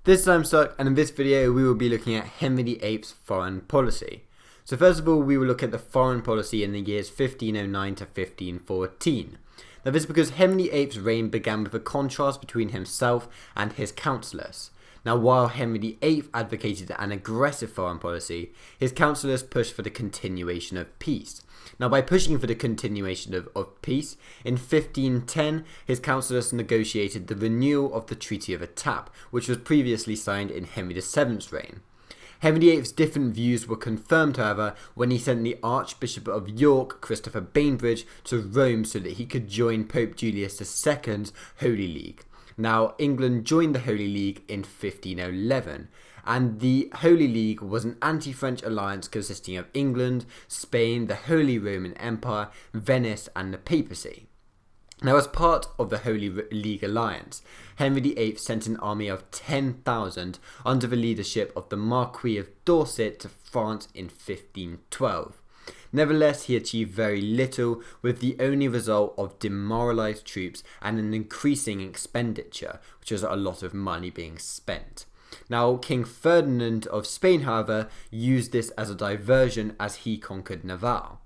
This is I'm Stuck, and in this video we will be looking at Henry VIII's foreign policy. So first of all, we will look at the foreign policy in the years 1509 to 1514. Now this is because Henry VIII's reign began with a contrast between himself and his councillors. Now while Henry VIII advocated an aggressive foreign policy, his councillors pushed for the continuation of peace. Now by pushing for the continuation of peace, in 1510 his councillors negotiated the renewal of the Treaty of Étape, which was previously signed in Henry VII's reign. Henry VIII's different views were confirmed, however, when he sent the Archbishop of York, Christopher Bainbridge, to Rome so that he could join Pope Julius II's Holy League. Now, England joined the Holy League in 1511, and the Holy League was an anti-French alliance consisting of England, Spain, the Holy Roman Empire, Venice, and the papacy. Now, as part of the Holy League alliance, Henry VIII sent an army of 10,000 under the leadership of the Marquis of Dorset to France in 1512. Nevertheless, he achieved very little, with the only result of demoralised troops and an increasing expenditure, which was a lot of money being spent. Now, King Ferdinand of Spain, however, used this as a diversion as he conquered Navarre.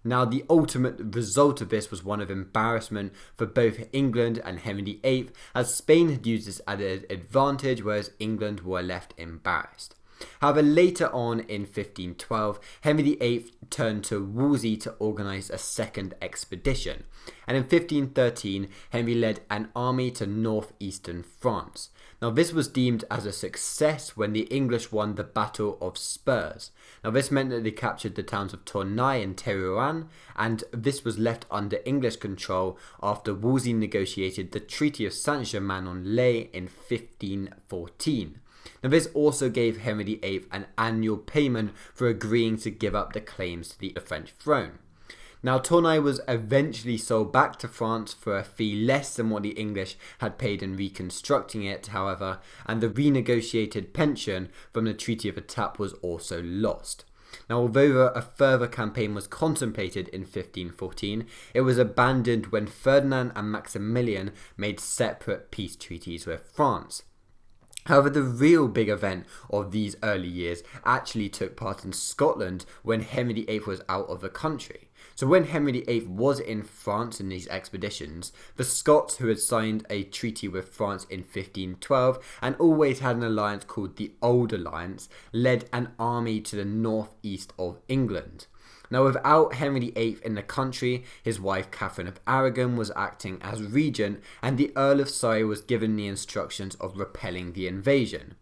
Now, the ultimate result of this was one of embarrassment for both England and Henry VIII, as Spain had used this as an advantage, whereas England were left embarrassed. However, later on in 1512, Henry VIII turned to Wolsey to organise a second expedition, and in 1513, Henry led an army to northeastern France. Now, this was deemed as a success when the English won the Battle of Spurs. Now, this meant that they captured the towns of Tournai and Terouanne, and this was left under English control after Wolsey negotiated the Treaty of Saint-Germain-en-Laye in 1514. Now, this also gave Henry VIII an annual payment for agreeing to give up the claims to the French throne. Now, Tournai was eventually sold back to France for a fee less than what the English had paid in reconstructing it, however, and the renegotiated pension from the Treaty of Étape was also lost. Now, although a further campaign was contemplated in 1514, it was abandoned when Ferdinand and Maximilian made separate peace treaties with France. However, the real big event of these early years actually took part in Scotland when Henry VIII was out of the country. So when Henry VIII was in France in these expeditions, the Scots, who had signed a treaty with France in 1512 and always had an alliance called the Old Alliance, led an army to the northeast of England. Now, without Henry VIII in the country, his wife Catherine of Aragon was acting as regent, and the Earl of Surrey was given the instructions of repelling the invasion.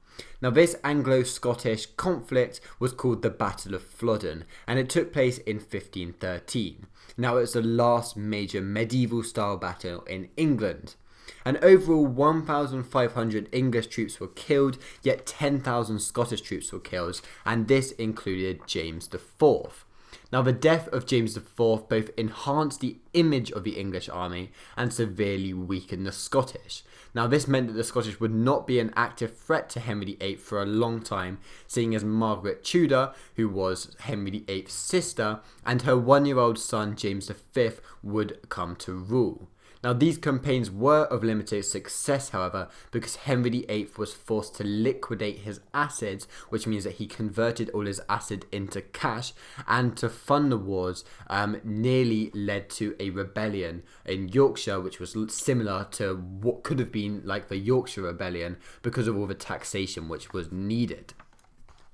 Now, this Anglo-Scottish conflict was called the Battle of Flodden, and it took place in 1513. Now, it was the last major medieval-style battle in England. And overall, 1,500 English troops were killed, yet 10,000 Scottish troops were killed, and this included James IV. Now, the death of James IV both enhanced the image of the English army and severely weakened the Scottish. Now, this meant that the Scottish would not be an active threat to Henry VIII for a long time, seeing as Margaret Tudor, who was Henry VIII's sister, and her one-year-old son James V would come to rule. Now, these campaigns were of limited success, however, because Henry VIII was forced to liquidate his assets, which means that he converted all his asset into cash, and to fund the wars nearly led to a rebellion in Yorkshire, which was similar to what could have been like the Yorkshire Rebellion because of all the taxation which was needed.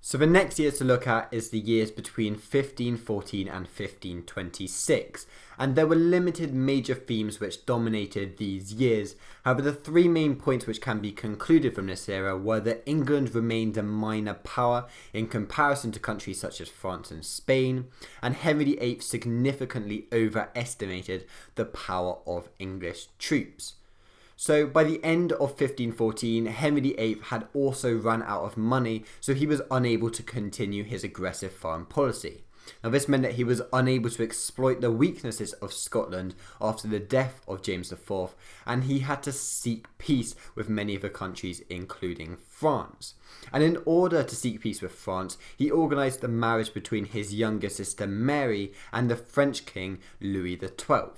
So the next year to look at is the years between 1514 and 1526, and there were limited major themes which dominated these years. However, the three main points which can be concluded from this era were that England remained a minor power in comparison to countries such as France and Spain, and Henry VIII significantly overestimated the power of English troops. So by the end of 1514, Henry VIII had also run out of money, so he was unable to continue his aggressive foreign policy. Now, this meant that he was unable to exploit the weaknesses of Scotland after the death of James IV, and he had to seek peace with many of the countries, including France. And in order to seek peace with France, he organised the marriage between his younger sister Mary and the French king Louis XII.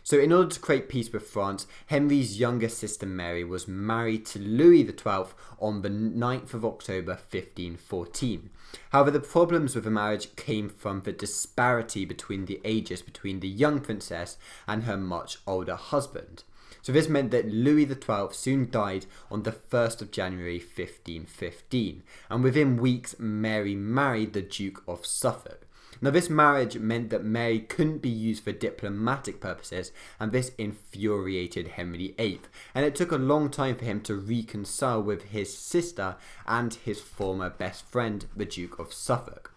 So in order to create peace with France, Henry's younger sister Mary was married to Louis XII on the 9th of October 1514. However, the problems with the marriage came from the disparity between the ages between the young princess and her much older husband. So this meant that Louis XII soon died on the 1st of January 1515, and within weeks Mary married the Duke of Suffolk. Now this marriage meant that Mary couldn't be used for diplomatic purposes, and this infuriated Henry VIII, and it took a long time for him to reconcile with his sister and his former best friend, the Duke of Suffolk.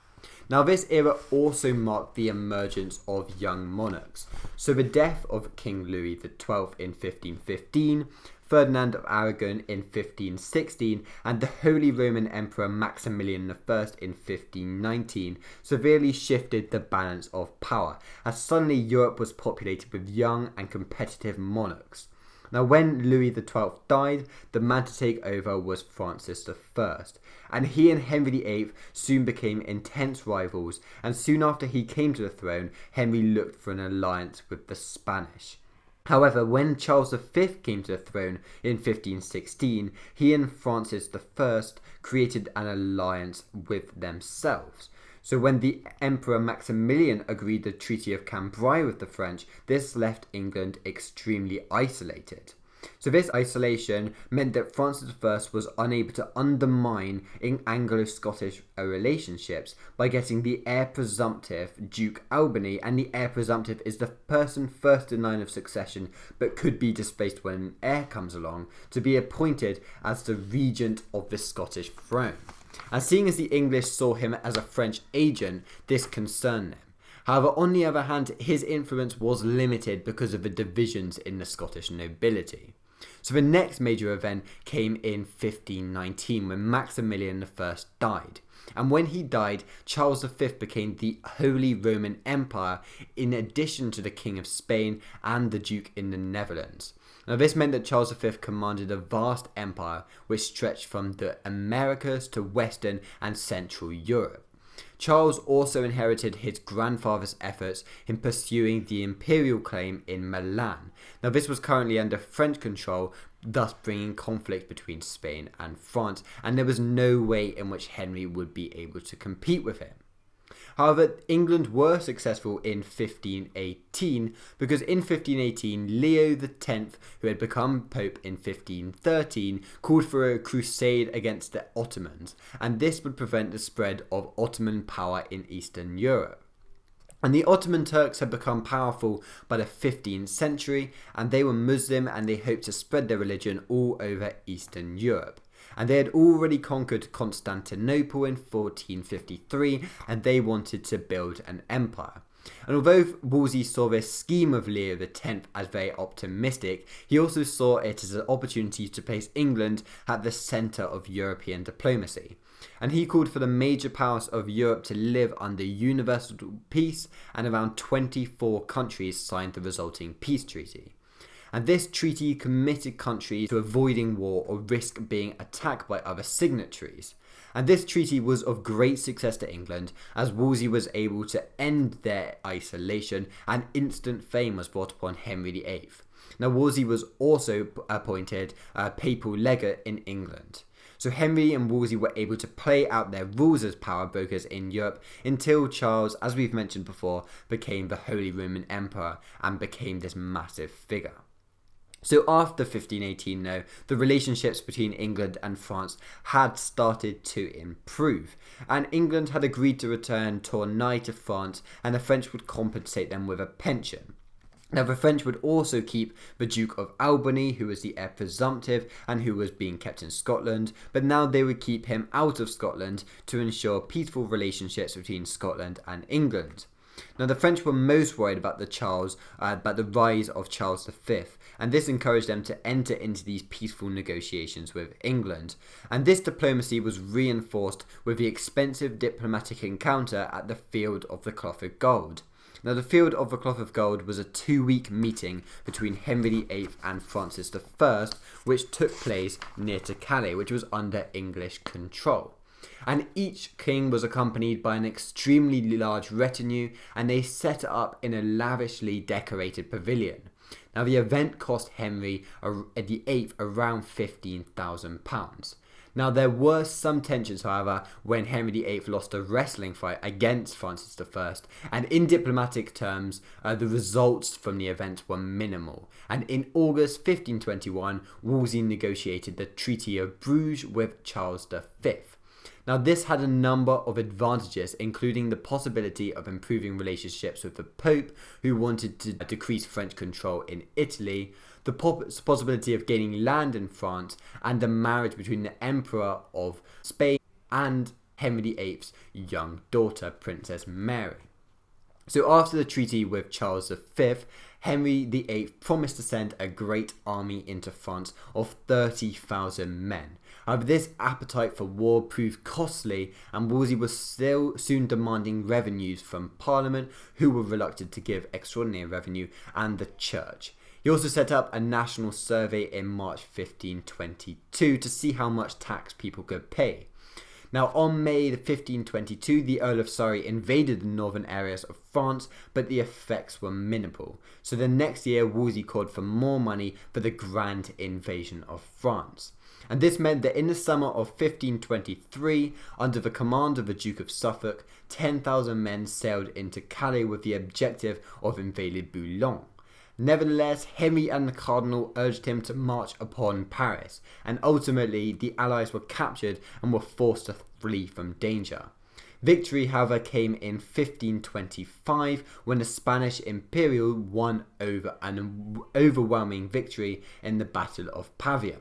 Now this era also marked the emergence of young monarchs. So the death of King Louis XII in 1515, Ferdinand of Aragon in 1516, and the Holy Roman Emperor Maximilian I in 1519 severely shifted the balance of power, as suddenly Europe was populated with young and competitive monarchs. Now when Louis XII died, the man to take over was Francis I, and he and Henry VIII soon became intense rivals, and soon after he came to the throne, Henry looked for an alliance with the Spanish. However, when Charles V came to the throne in 1516, he and Francis I created an alliance with themselves. So when the Emperor Maximilian agreed the Treaty of Cambrai with the French, this left England extremely isolated. So this isolation meant that Francis I was unable to undermine Anglo-Scottish relationships by getting the heir presumptive, Duke Albany, and the heir presumptive is the person first in line of succession but could be displaced when an heir comes along, to be appointed as the regent of the Scottish throne. And seeing as the English saw him as a French agent, this concerned them. However, on the other hand, his influence was limited because of the divisions in the Scottish nobility. So the next major event came in 1519 when Maximilian I died. And when he died, Charles V became the Holy Roman Empire in addition to the King of Spain and the Duke in the Netherlands. Now this meant that Charles V commanded a vast empire which stretched from the Americas to Western and Central Europe. Charles also inherited his grandfather's efforts in pursuing the imperial claim in Milan. Now this was currently under French control, thus bringing conflict between Spain and France, and there was no way in which Henry would be able to compete with him. However, England were successful in 1518 because in 1518 Leo X, who had become Pope in 1513, called for a crusade against the Ottomans, and this would prevent the spread of Ottoman power in Eastern Europe. And the Ottoman Turks had become powerful by the 15th century, and they were Muslim and they hoped to spread their religion all over Eastern Europe. And they had already conquered Constantinople in 1453, and they wanted to build an empire. And although Wolsey saw this scheme of Leo X as very optimistic, he also saw it as an opportunity to place England at the centre of European diplomacy. And he called for the major powers of Europe to live under universal peace, and around 24 countries signed the resulting peace treaty. And this treaty committed countries to avoiding war or risk being attacked by other signatories. And this treaty was of great success to England, as Wolsey was able to end their isolation, and instant fame was brought upon Henry VIII. Now Wolsey was also appointed papal legate in England. So Henry and Wolsey were able to play out their rules as power brokers in Europe until Charles, as we've mentioned before, became the Holy Roman Emperor and became this massive figure. So after 1518 though, the relationships between England and France had started to improve, and England had agreed to return Tournai to France, and the French would compensate them with a pension. Now the French would also keep the Duke of Albany, who was the heir presumptive and who was being kept in Scotland, but now they would keep him out of Scotland to ensure peaceful relationships between Scotland and England. Now the French were most worried about the rise of Charles V, and this encouraged them to enter into these peaceful negotiations with England. And this diplomacy was reinforced with the expensive diplomatic encounter at the Field of the Cloth of Gold. Now the Field of the Cloth of Gold was a 2-week meeting between Henry VIII and Francis I, which took place near to Calais, which was under English control. And each king was accompanied by an extremely large retinue, and they set up in a lavishly decorated pavilion. Now the event cost Henry VIII around £15,000. Now there were some tensions, however, when Henry VIII lost a wrestling fight against Francis I, and in diplomatic terms, the results from the event were minimal. And in August 1521, Wolsey negotiated the Treaty of Bruges with Charles V. Now this had a number of advantages, including the possibility of improving relationships with the Pope, who wanted to decrease French control in Italy, the possibility of gaining land in France, and the marriage between the Emperor of Spain and Henry VIII's young daughter, Princess Mary. So after the treaty with Charles V, Henry VIII promised to send a great army into France of 30,000 men. However, this appetite for war proved costly, and Wolsey was still soon demanding revenues from Parliament, who were reluctant to give extraordinary revenue, and the Church. He also set up a national survey in March 1522 to see how much tax people could pay. Now, on May 1522, the Earl of Surrey invaded the northern areas of France, but the effects were minimal. So the next year, Wolsey called for more money for the grand invasion of France. And this meant that in the summer of 1523, under the command of the Duke of Suffolk, 10,000 men sailed into Calais with the objective of invading Boulogne. Nevertheless, Henry and the Cardinal urged him to march upon Paris, and ultimately the Allies were captured and were forced to flee from danger. Victory, however, came in 1525 when the Spanish Imperial won over an overwhelming victory in the Battle of Pavia.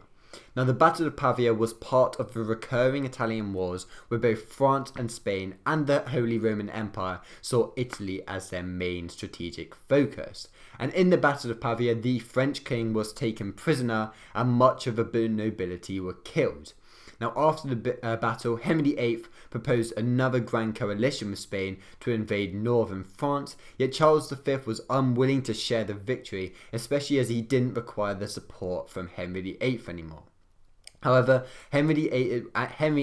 Now, the Battle of Pavia was part of the recurring Italian wars where both France and Spain and the Holy Roman Empire saw Italy as their main strategic focus. And in the Battle of Pavia, the French king was taken prisoner and much of the nobility were killed. Now, after the battle, Henry VIII proposed another grand coalition with Spain to invade northern France, yet Charles V was unwilling to share the victory, especially as he didn't require the support from Henry VIII anymore. However, Henry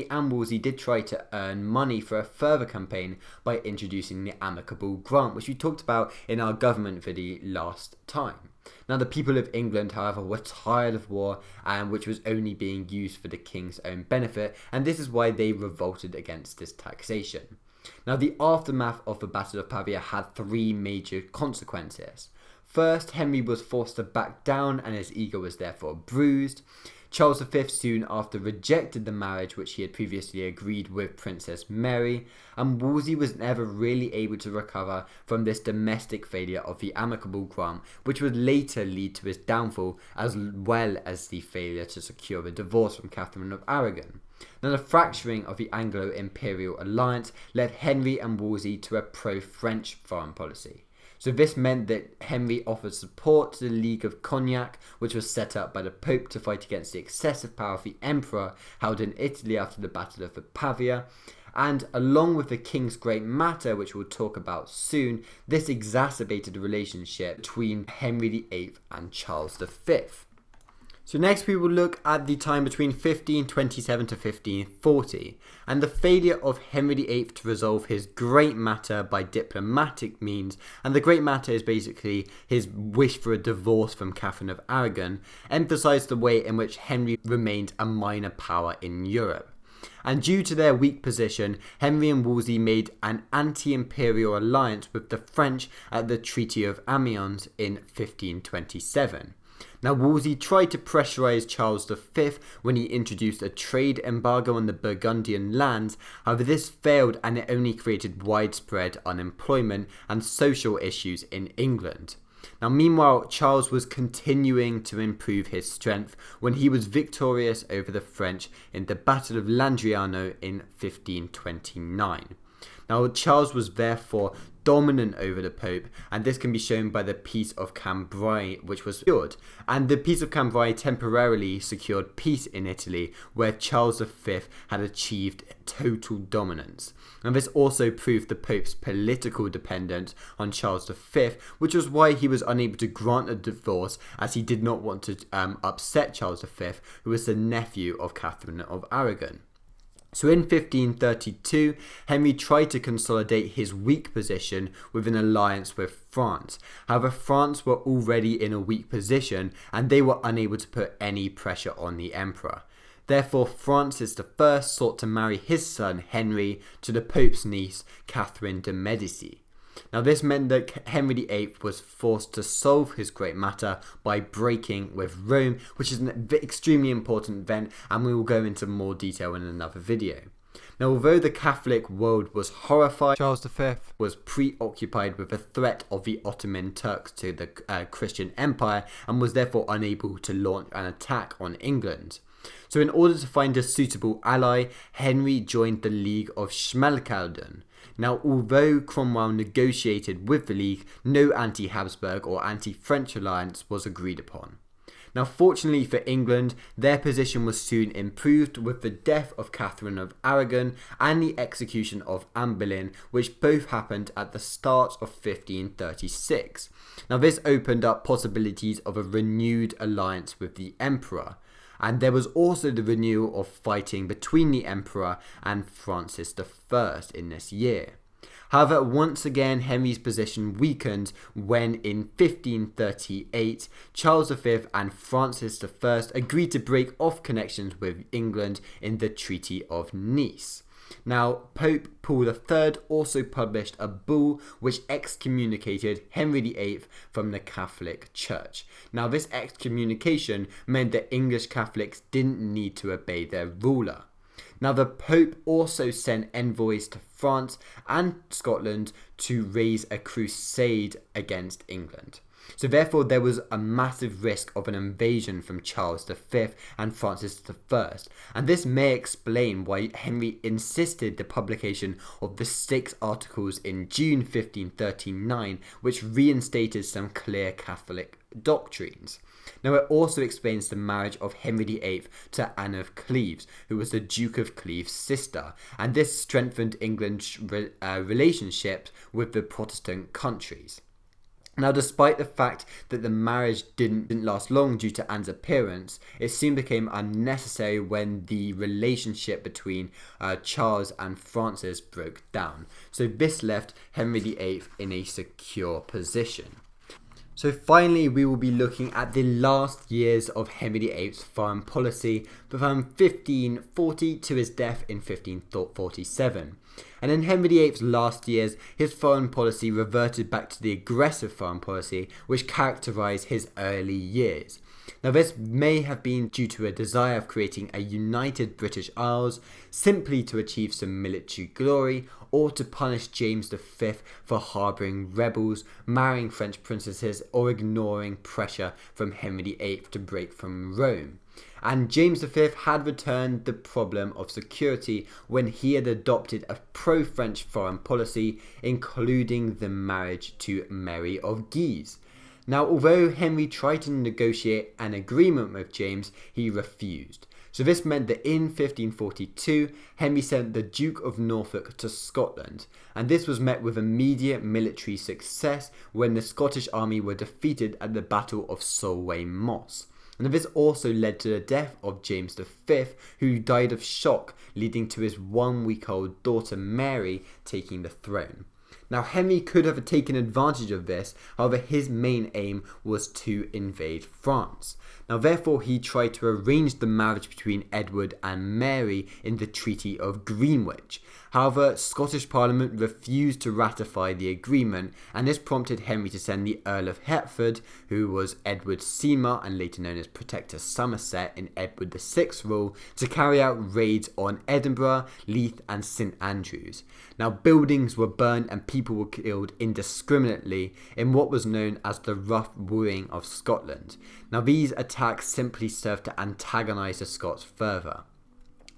and Wolsey did try to earn money for a further campaign by introducing the amicable grant, which we talked about in our government video last time. Now, the people of England, however, were tired of war, which was only being used for the king's own benefit, and this is why they revolted against this taxation. Now, the aftermath of the Battle of Pavia had three major consequences. First, Henry was forced to back down, and his ego was therefore bruised. Charles V soon after rejected the marriage which he had previously agreed with Princess Mary, and Wolsey was never really able to recover from this domestic failure of the amicable grant, which would later lead to his downfall, as well as the failure to secure a divorce from Catherine of Aragon. Now, the fracturing of the Anglo-Imperial alliance led Henry and Wolsey to a pro-French foreign policy. So this meant that Henry offered support to the League of Cognac, which was set up by the Pope to fight against the excessive power of the Emperor held in Italy after the Battle of Pavia. And along with the King's Great Matter, which we'll talk about soon, this exacerbated the relationship between Henry VIII and Charles V. So next we will look at the time between 1527 to 1540 and the failure of Henry VIII to resolve his Great Matter by diplomatic means, and the Great Matter is basically his wish for a divorce from Catherine of Aragon, emphasised the way in which Henry remained a minor power in Europe. And due to their weak position, Henry and Wolsey made an anti-imperial alliance with the French at the Treaty of Amiens in 1527. Now, Wolsey tried to pressurise Charles V when he introduced a trade embargo on the Burgundian lands. However, this failed and it only created widespread unemployment and social issues in England. Now, meanwhile, Charles was continuing to improve his strength when he was victorious over the French in the Battle of Landriano in 1529. Now, Charles was therefore dominant over the Pope, and this can be shown by the Peace of Cambrai, which was secured. And the Peace of Cambrai temporarily secured peace in Italy, where Charles V had achieved total dominance. And this also proved the Pope's political dependence on Charles V, which was why he was unable to grant a divorce, as he did not want to upset Charles V, who was the nephew of Catherine of Aragon. So in 1532, Henry tried to consolidate his weak position with an alliance with France. However, France were already in a weak position and they were unable to put any pressure on the emperor. Therefore, Francis I sought to marry his son Henry to the Pope's niece, Catherine de' Medici. Now this meant that Henry VIII was forced to solve his great matter by breaking with Rome, which is an extremely important event, and we will go into more detail in another video. Now, although the Catholic world was horrified, Charles V was preoccupied with the threat of the Ottoman Turks to the Christian Empire and was therefore unable to launch an attack on England. So in order to find a suitable ally, Henry joined the League of Schmalkalden. Now, although Cromwell negotiated with the League, no anti-Habsburg or anti-French alliance was agreed upon. Now, fortunately for England, their position was soon improved with the death of Catherine of Aragon and the execution of Anne Boleyn, which both happened at the start of 1536. Now, this opened up possibilities of a renewed alliance with the Emperor. And there was also the renewal of fighting between the Emperor and Francis I in this year. However, once again, Henry's position weakened when in 1538, Charles V and Francis I agreed to break off connections with England in the Treaty of Nice. Now, Pope Paul III also published a bull which excommunicated Henry VIII from the Catholic Church. Now, this excommunication meant that English Catholics didn't need to obey their ruler. Now, the Pope also sent envoys to France and Scotland to raise a crusade against England. So therefore, there was a massive risk of an invasion from Charles V and Francis I, and this may explain why Henry insisted the publication of the 6 articles in June 1539, which reinstated some clear Catholic doctrines. Now, it also explains the marriage of Henry VIII to Anne of Cleves, who was the Duke of Cleves' sister, and this strengthened England's relationships with the Protestant countries. Now, despite the fact that the marriage didn't last long due to Anne's appearance, it soon became unnecessary when the relationship between Charles and Francis broke down. So this left Henry VIII in a secure position. So finally, we will be looking at the last years of Henry VIII's foreign policy from 1540 to his death in 1547. And in Henry VIII's last years, his foreign policy reverted back to the aggressive foreign policy which characterised his early years. Now, this may have been due to a desire of creating a united British Isles simply to achieve some military glory, or to punish James V for harbouring rebels, marrying French princesses, or ignoring pressure from Henry VIII to break from Rome. And James V had returned the problem of security when he had adopted a pro-French foreign policy, including the marriage to Mary of Guise. Now, although Henry tried to negotiate an agreement with James, he refused. So this meant that in 1542, Henry sent the Duke of Norfolk to Scotland, and this was met with immediate military success when the Scottish army were defeated at the Battle of Solway Moss. And this also led to the death of James V, who died of shock, leading to his 1-week-old daughter Mary taking the throne. Now, Henry could have taken advantage of this, however his main aim was to invade France. Now, therefore, he tried to arrange the marriage between Edward and Mary in the Treaty of Greenwich. However, Scottish Parliament refused to ratify the agreement, and this prompted Henry to send the Earl of Hertford, who was Edward's Seymour and later known as Protector Somerset in Edward VI's rule, to carry out raids on Edinburgh, Leith and St Andrews. Now, buildings were burned and people were killed indiscriminately in what was known as the Rough Wooing of Scotland. Now, these attacks simply served to antagonise the Scots further.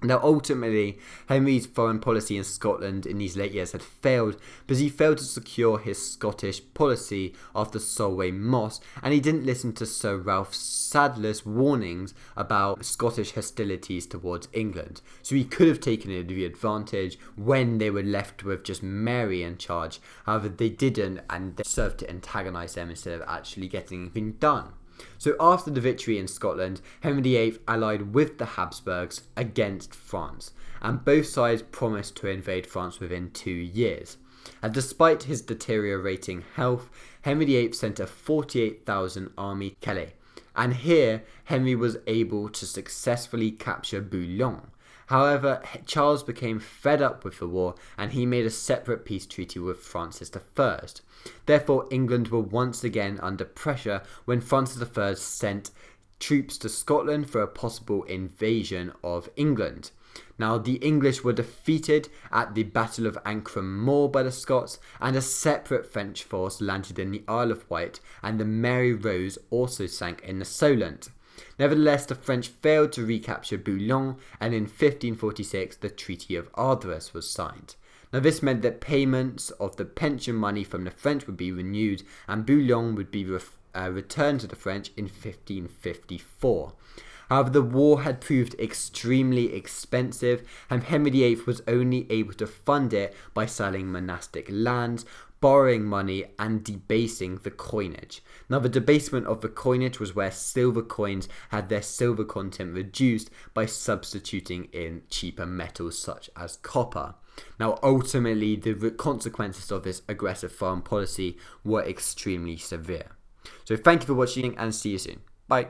Now, ultimately, Henry's foreign policy in Scotland in these late years had failed because he failed to secure his Scottish policy after Solway Moss, and he didn't listen to Sir Ralph Sadler's warnings about Scottish hostilities towards England. So he could have taken the advantage when they were left with just Mary in charge. However, they didn't, and they served to antagonise them instead of actually getting anything done. So after the victory in Scotland, Henry VIII allied with the Habsburgs against France, and both sides promised to invade France within 2 years. And despite his deteriorating health, Henry VIII sent a 48,000 army to Calais, and here Henry was able to successfully capture Boulogne. However, Charles became fed up with the war and he made a separate peace treaty with Francis I. Therefore, England were once again under pressure when Francis I sent troops to Scotland for a possible invasion of England. Now, the English were defeated at the Battle of Ancram Moor by the Scots, and a separate French force landed in the Isle of Wight, and the Mary Rose also sank in the Solent. Nevertheless, the French failed to recapture Boulogne, and in 1546 the Treaty of Ardres was signed. Now, this meant that payments of the pension money from the French would be renewed, and Boulogne would be returned to the French in 1554. However, the war had proved extremely expensive, and Henry VIII was only able to fund it by selling monastic lands, borrowing money, and debasing the coinage. Now, the debasement of the coinage was where silver coins had their silver content reduced by substituting in cheaper metals such as copper. Now, ultimately, the consequences of this aggressive foreign policy were extremely severe. So thank you for watching and see you soon. Bye.